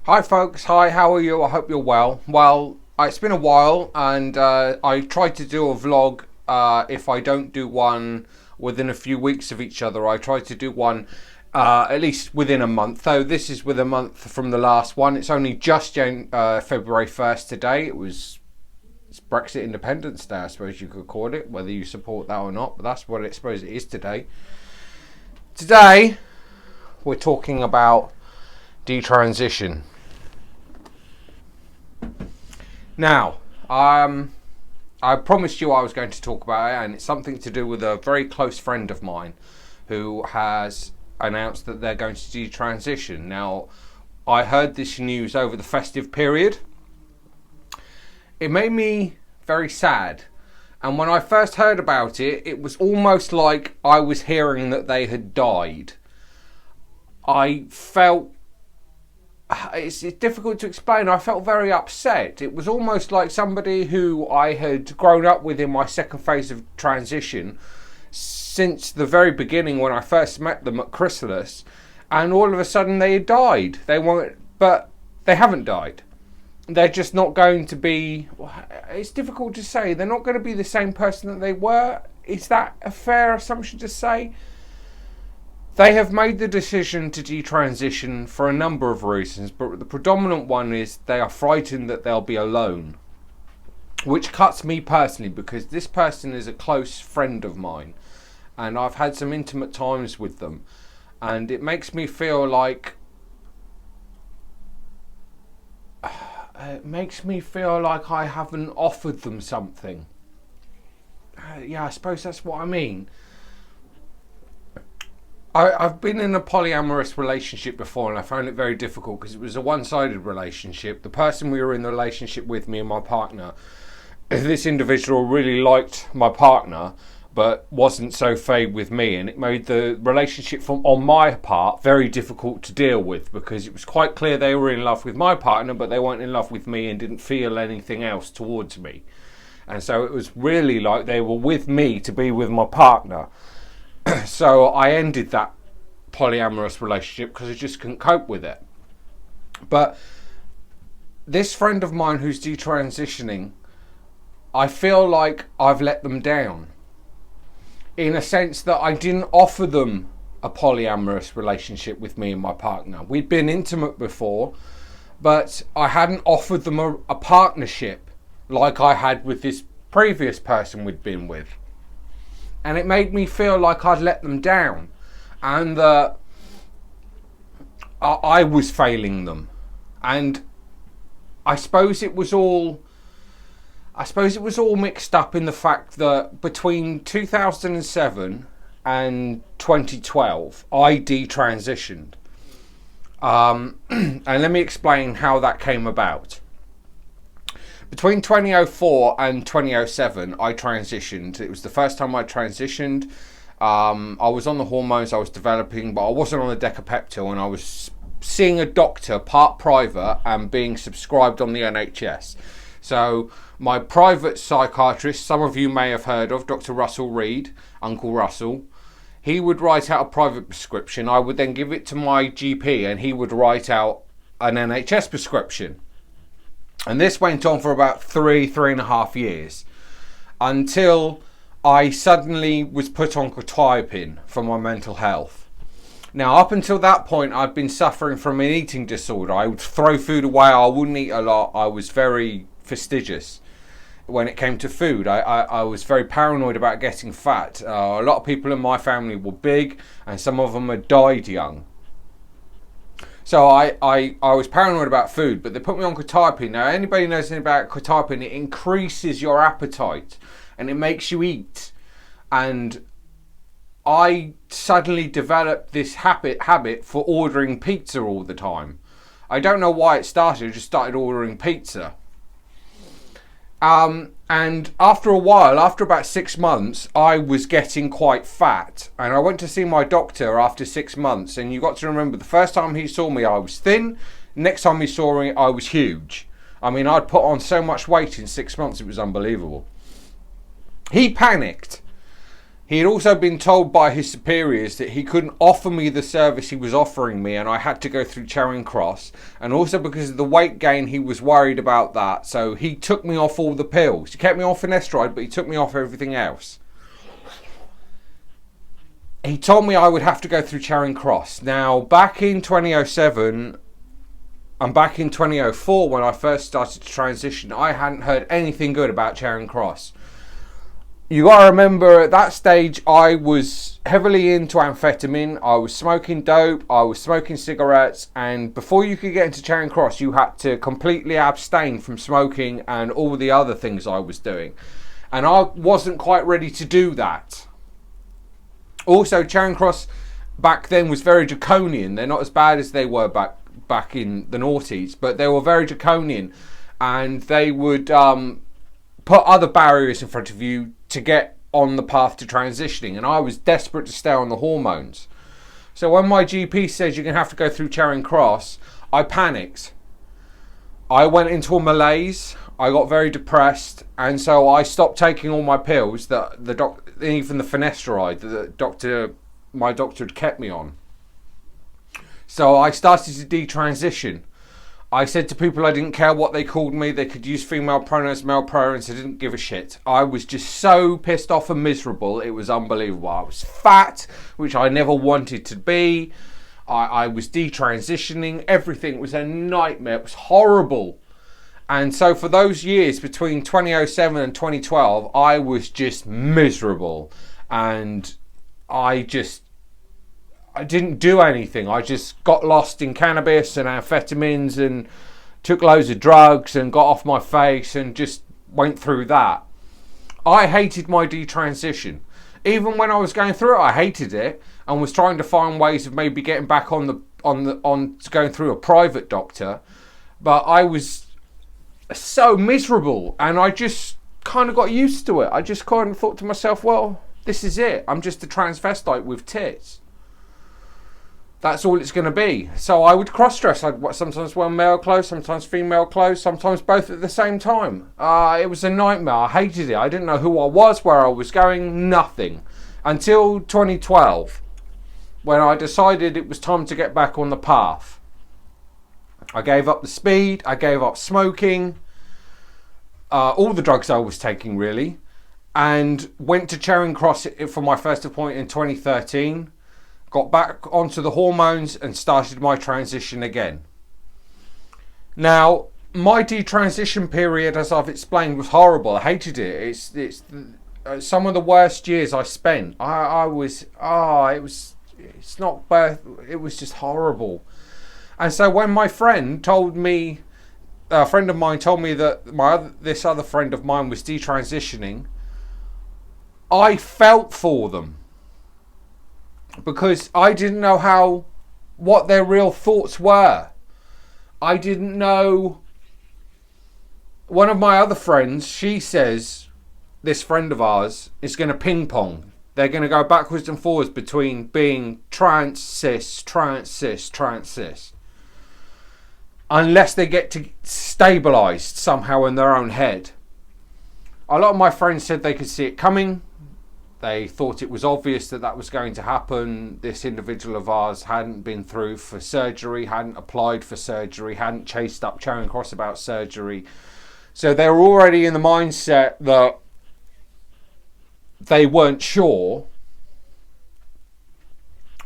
Hi folks, hi, how are you? I hope you're well. Well, it's been a while and I tried to do a vlog. If I don't do one within a few weeks of each other, I try to do one at least within a month. So this is with a month from the last one. It's only just February 1st today. It's Brexit Independence Day, I suppose you could call it, whether you support that or not, but that's what I suppose it is today. Today, we're talking about detransition. Now, I promised you I was going to talk about it, and it's something to do with a very close friend of mine who has announced that they're going to detransition. Now, I heard this news over the festive period. It made me very sad, and when I first heard about it, it was almost like I was hearing that they had died. I felt it's difficult to explain. I felt very upset. It was almost like somebody who I had grown up with in my second phase of transition since the very beginning when I first met them at Chrysalis, and all of a sudden they had died. They weren't, but they haven't died. They're just not going to be. It's difficult to say. They're not going to be the same person that they were. Is that a fair assumption to say? They have made the decision to detransition for a number of reasons, but the predominant one is they are frightened that they'll be alone, which cuts me personally because this person is a close friend of mine and I've had some intimate times with them, and it makes me feel like I haven't offered them something. Yeah, I suppose that's what I mean. I've been in a polyamorous relationship before, and I found it very difficult because it was a one-sided relationship. The person we were in the relationship with, me and my partner, this individual really liked my partner but wasn't so fade with me, and it made the relationship on my part very difficult to deal with because it was quite clear they were in love with my partner but they weren't in love with me and didn't feel anything else towards me. And so it was really like they were with me to be with my partner. So I ended that polyamorous relationship because I just couldn't cope with it. But this friend of mine who's detransitioning, I feel like I've let them down in a sense that I didn't offer them a polyamorous relationship with me and my partner. We'd been intimate before, but I hadn't offered them a partnership like I had with this previous person we'd been with. And it made me feel like I'd let them down and that I was failing them. And I suppose it was all mixed up in the fact that between 2007 and 2012, I detransitioned. And let me explain how that came about. Between 2004 and 2007, I transitioned. It was the first time I transitioned. I was on the hormones I was developing, but I wasn't on the Decapeptyl, and I was seeing a doctor, part private, and being subscribed on the NHS. So my private psychiatrist, some of you may have heard of, Dr. Russell Reed, Uncle Russell, he would write out a private prescription. I would then give it to my GP, and he would write out an NHS prescription. And this went on for about 3.5 years until I suddenly was put on quetiapine for my mental health. Now, up until that point, I'd been suffering from an eating disorder. I would throw food away. I wouldn't eat a lot. I was very fastidious when it came to food. I was very paranoid about getting fat. A lot of people in my family were big, and some of them had died young. So I was paranoid about food, but they put me on quetiapine. Now, anybody knows anything about quetiapine, it increases your appetite and it makes you eat. And I suddenly developed this habit for ordering pizza all the time. I don't know why it started. I just started ordering pizza. And after a while, after about 6 months, I was getting quite fat. And I went to see my doctor after 6 months. And you got to remember, the first time he saw me, I was thin. Next time he saw me, I was huge. I mean, I'd put on so much weight in 6 months, it was unbelievable. He panicked. He had also been told by his superiors that he couldn't offer me the service he was offering me, and I had to go through Charing Cross. And also because of the weight gain, he was worried about that. So he took me off all the pills. He kept me off finasteride, but he took me off everything else. He told me I would have to go through Charing Cross. Now, back in 2007 and back in 2004, when I first started to transition, I hadn't heard anything good about Charing Cross. You gotta remember, at that stage, I was heavily into amphetamine, I was smoking dope, I was smoking cigarettes, and before you could get into Charing Cross, you had to completely abstain from smoking and all the other things I was doing. And I wasn't quite ready to do that. Also, Charing Cross back then was very draconian. They're not as bad as they were back in the noughties, but they were very draconian, and they would put other barriers in front of you to get on the path to transitioning, and I was desperate to stay on the hormones. So when my GP says you're going to have to go through Charing Cross, I panicked. I went into a malaise, I got very depressed, and so I stopped taking all my pills, even the finasteride that my doctor had kept me on. So I started to detransition. I said to people I didn't care what they called me. They could use female pronouns, male pronouns. I didn't give a shit. I was just so pissed off and miserable. It was unbelievable. I was fat, which I never wanted to be. I was detransitioning. Everything was a nightmare. It was horrible. And so for those years between 2007 and 2012, I was just miserable. And I didn't do anything. I just got lost in cannabis and amphetamines and took loads of drugs and got off my face and just went through that. I hated my detransition. Even when I was going through it, I hated it and was trying to find ways of maybe getting back on going through a private doctor. But I was so miserable, and I just kind of got used to it. I just kind of thought to myself, well, this is it. I'm just a transvestite with tits. That's all it's going to be. So I would cross-dress. I'd sometimes wear male clothes, sometimes female clothes, sometimes both at the same time. It was a nightmare. I hated it. I didn't know who I was, where I was going, nothing. Until 2012, when I decided it was time to get back on the path. I gave up the speed. I gave up smoking. All the drugs I was taking, really. And went to Charing Cross for my first appointment in 2013. Got back onto the hormones and started my transition again. Now, my detransition period, as I've explained, was horrible. I hated it. It's some of the worst years I spent. It was just horrible. And so when my friend told me, a friend of mine told me that this other friend of mine was detransitioning, I felt for them. Because I didn't know what their real thoughts were. I didn't know. One of my other friends, she says, this friend of ours is going to ping pong. They're going to go backwards and forwards between being trans, cis, trans, cis, trans, cis. Unless they get to stabilised somehow in their own head. A lot of my friends said they could see it coming. They thought it was obvious that was going to happen. This individual of ours hadn't been through for surgery, hadn't applied for surgery, hadn't chased up Charing Cross about surgery. So they were already in the mindset that they weren't sure.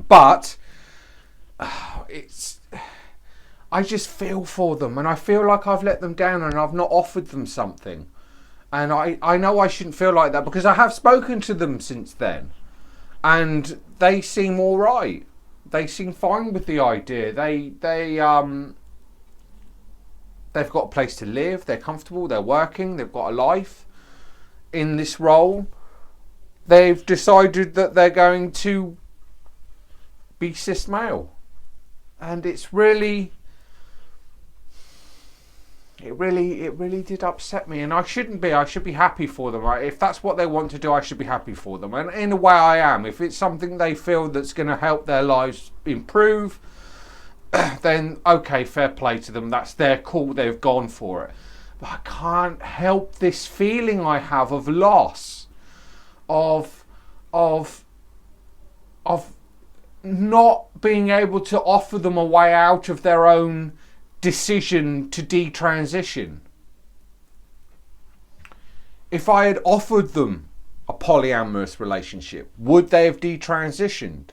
But I just feel for them, and I feel like I've let them down and I've not offered them something. And I know I shouldn't feel like that, because I have spoken to them since then. And they seem all right. They seem fine with the idea. They've got a place to live. They're comfortable. They're working. They've got a life in this role. They've decided that they're going to be cis male. And it's really... It really did upset me, and I shouldn't be. I should be happy for them. Right? If that's what they want to do, I should be happy for them. And in a way, I am. If it's something they feel that's going to help their lives improve, then okay, fair play to them. That's their call. They've gone for it. But I can't help this feeling I have of loss, of of not being able to offer them a way out of their own decision to detransition. If I had offered them a polyamorous relationship, would they have detransitioned?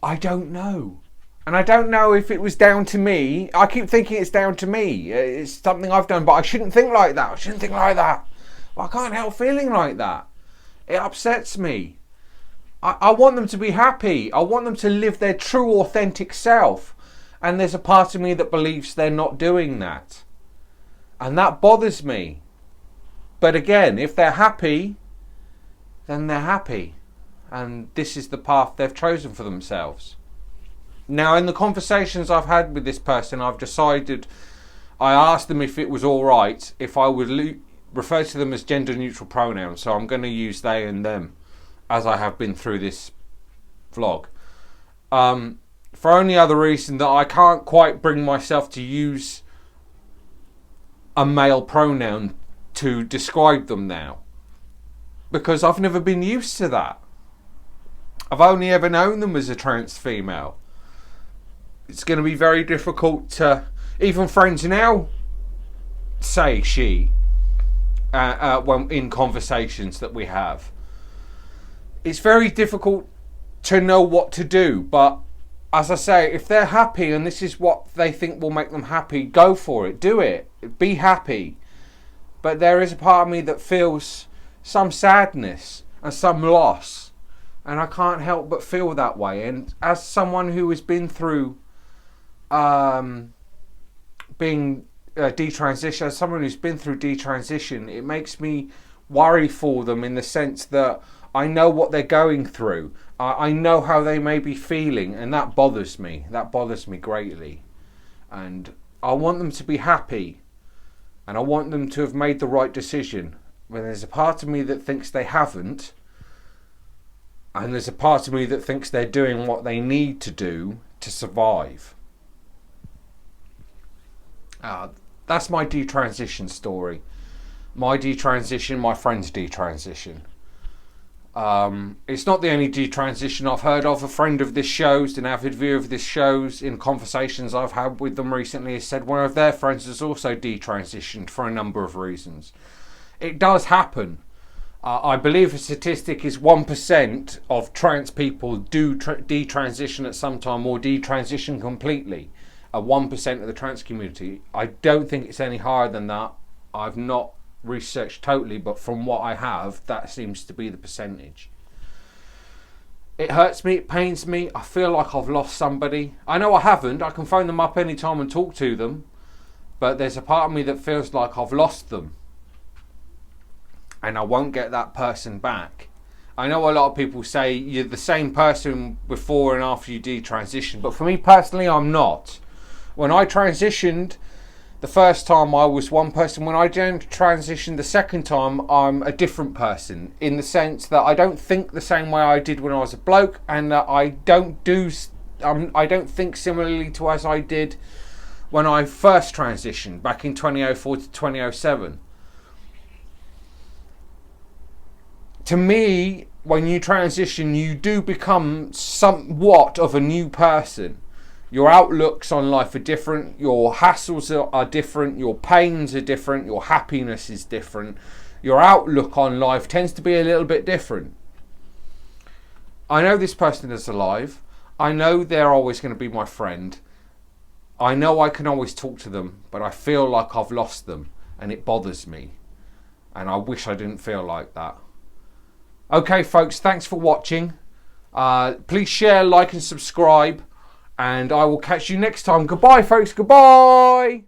I don't know. And I don't know if it was down to me. I keep thinking it's down to me. It's something I've done, but I shouldn't think like that. I shouldn't think like that. But I can't help feeling like that. It upsets me. I want them to be happy. I want them to live their true, authentic self. And there's a part of me that believes they're not doing that. And that bothers me. But again, if they're happy, then they're happy. And this is the path they've chosen for themselves. Now, in the conversations I've had with this person, I've decided, I asked them if it was all right if I would refer to them as gender neutral pronouns. So I'm going to use they and them as I have been through this vlog. For only other reason that I can't quite bring myself to use a male pronoun to describe them now. Because I've never been used to that. I've only ever known them as a trans female. It's going to be very difficult to, even friends now say she when in conversations that we have. It's very difficult to know what to do, but as I say, if they're happy and this is what they think will make them happy, go for it, do it, be happy. But there is a part of me that feels some sadness and some loss, and I can't help but feel that way. And as someone who has been through being detransition, as someone who's been through detransition, it makes me worry for them in the sense that I know what they're going through. I know how they may be feeling, and that bothers me. That bothers me greatly. And I want them to be happy, and I want them to have made the right decision. But there's a part of me that thinks they haven't, and there's a part of me that thinks they're doing what they need to do to survive. That's my detransition story. My detransition, my friend's detransition. It's not the only detransition I've heard of. A friend of this show's, an avid viewer of this show's, in conversations I've had with them recently, has said one of their friends has also detransitioned for a number of reasons. It does happen. I believe a statistic is 1% of trans people do detransition at some time or detransition completely. 1% of the trans community. I don't think it's any higher than that. I've not researched totally, but from what I have, that seems to be the percentage. It hurts me, it pains me. I feel like I've lost somebody. I know I haven't. I can phone them up anytime and talk to them, but there's a part of me that feels like I've lost them, and I won't get that person back. I know a lot of people say you're the same person before and after you detransition, but for me personally, I'm not. When I transitioned the first time, I was one person. When I transitioned the second time, I'm a different person, in the sense that I don't think the same way I did when I was a bloke, and that I don't think similarly to as I did when I first transitioned back in 2004 to 2007. To me, when you transition, you do become somewhat of a new person. Your outlooks on life are different, your hassles are different, your pains are different, your happiness is different. Your outlook on life tends to be a little bit different. I know this person is alive. I know they're always going to be my friend. I know I can always talk to them, but I feel like I've lost them, and it bothers me. And I wish I didn't feel like that. Okay, folks, thanks for watching. Please share, like, and subscribe. And I will catch you next time. Goodbye, folks. Goodbye.